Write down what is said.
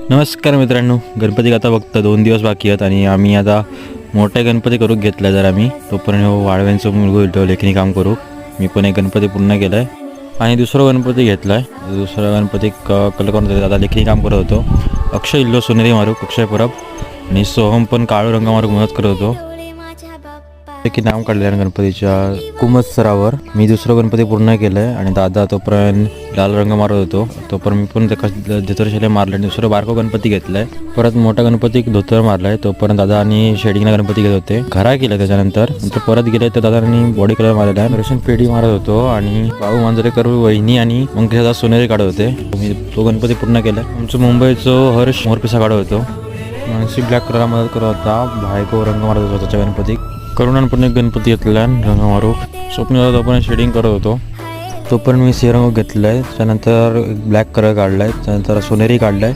नमस्कार मित्रांनो, गणपती आता फक्त 2 दिवस बाकी आहेत आणि आम्ही आता मोठा गणपती करू घेतला. जर आम्ही तोपर्यंत वाळव्यांचं मुलगो लेखणी काम करू. मी पण एक गणपती पूर्ण केला आहे आणि दुसरा गणपती घेतला आहे. दुसरा गणपती कलर करून दादा लेखणी काम करत होतो. अक्षय इल्लो सोनेरी मारू, अक्षय परब आणि सोहम पण काळू रंग मारू मदत करत होतो. की नाव काढलेलं गणपतीच्या कुमत स्तरावर. मी दुसरं गणपती पूर्ण केलं आहे आणि दादा तोपर्यंत लाल रंग मारत होतो. तोपर्यंत मी पण त्याला धोतरशाले मारलं आणि दुसरं बारको गणपती घेतलाय. परत मोठा गणपती धोतर मारलाय. तोपर्यंत दादा आणि शेडिंगला गणपती घेत होते. घरा केलं त्याच्यानंतर परत गेले तर दादांनी बॉडी कलर मारलेला आहे. रेशन पेढी मारत होतो आणि बाबू मांजरेकर वहिनी आणि मग दादा सोनेरी काढत होते. मी तो गणपती पूर्ण केला. आमचं मुंबईचं हर्ष मोरपिसा काढत होतो. मानसी ब्लॅक कलर मदत करत होता. भायको रंग मारत होता त्याच्या गणपती. करुणान पण एक गणपती घेतला रंग मारू. स्वप्न दादा पण शेडिंग करत होतो. तोपर्यंत मी रंग घेतला आहे. त्यानंतर ब्लॅक कलर काढला आहे. त्यानंतर सोनेरी काढला आहे.